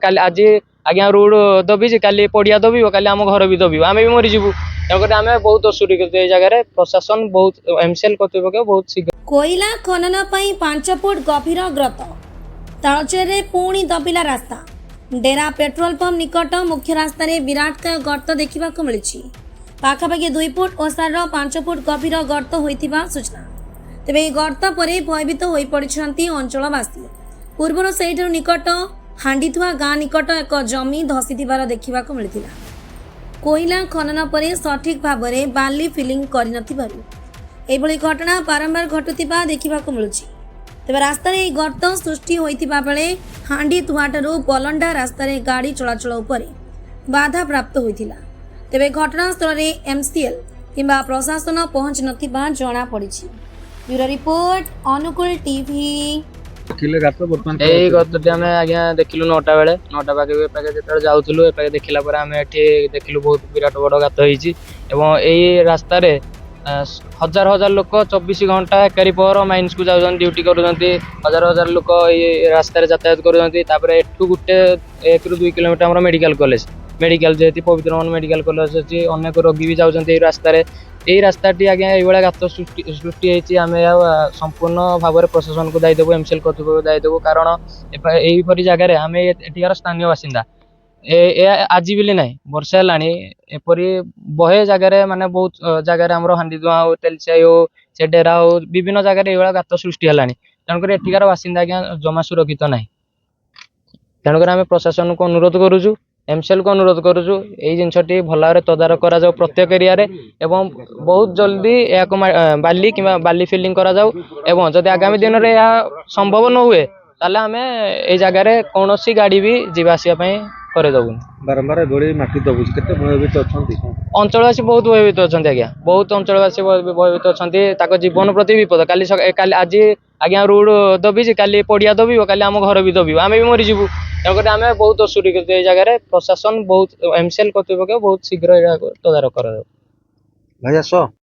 काली आज आज्ञा रोड दबी काली पड़िया दबी काली आम घर भी दबी आम भी मरीजु तेणुकर आम बहुत असुरक्षित ये जगह प्रशासन बहुत एमसीएल कर्तृपक्ष बहुत शीघ्र कोयला खनन पई 5 फुट गभीर ग्रत तालचेरे पुणी दबिला रास्ता डेरा पेट्रोल पंप निकट मुख्य रास्ता विराटकाय गर्त देखा मिली पाखापाखि 2 फुट ओसार 5 फुट गभीर गर्त होइथिबा सूचना तेबे गर्त पर भयभीत हो पड़ती अंचलवासी पूर्व से निकट हांडीथुआ गाँ निकट एक जमी धसीथिबार देखा मिलता कोयला खनन पर सठिक भाव में बाली फिलिंग करभली घटना बारंबार घटुवा देखा मिलूँ तेज रास्तार गर्त सृष्टि होता बेले हांडीथुआ ठारू बलंडा रास्तार गाड़ी चलाचल उपर बाधा प्राप्त होता तेज घटनास्थल में एमसीएल किंबा प्रशासन पहुंच नथिबा जना पड़ी। ब्यूरो रिपोर्ट अनुकूल टीवी। गतटी आम आज्ञा देखिलु 9टा बेले 9टा पाखे जो जाऊलु एपाखे देखला आम ये देखिलु बहुत विराट बड़ गात होई रास्तार हजार हजार लोक 24 घंटा एकारी पहर माइन्स को जाऊँ ड्यूटी कर हजार हजार लोक ये रास्तार यातायात कर एठू गोटे 1 ରୁ 2 किलोमीटर आम मेडिकल कॉलेज मेडिकल जेहेतु पवित्र मन मेडिकल कॉलेज अच्छी अनेक रोगी भी जाऊँच रास्तार यही रास्ताटी आज्ञा ये गात सृष्टि आम संपूर्ण भाव में प्रशासन को दायदेबू एमसीएल कर्तृपक्ष दायदेबू कारण यहीपरी जगार आम एठार स्थानीय बासिंदा आज भी ना वर्षा एपरी बहे जगार माने बहुत जगार आम हांडीधुआ हो तेलसिया हो से डेरा हो विभिन्न जगार ये गात सृष्टि है तेणुक एठिकार बासिंदा आज्ञा जमा सुरक्षित ना तेणुक आम प्रशासन को अनुरोध करुचु एमसीएल को अनुरोध करुचु यही जिनसटी भल भाव तदारक करा जाऊ प्रत्येक एरिया रे एवं बहुत जल्दी या बाली कि बाली फिलिंग करा जाऊ एवं जदि आगामी दिन में यह संभव न हुए ताले आम ए जगार कौन गाड़ी भी जीवा आसवाई करे दबुन बारंबार माटी दबुच केते भयभीत अछंती अंचलवासी बहुत भयभीत अछंती आज्ञा बहुत अंचलवासी भयभीत अछंती ताको जीवन प्रति विपद काली आज आज्ञा रोड दबी काली पड़िया दबी काली आम घर भी दबी आम भी मरीजु तेणुकर आम बहुत असुरक्षित ये जगह प्रशासन बहुत एमसीएल कर्तृपक्ष बहुत शीघ्र तदारक कर।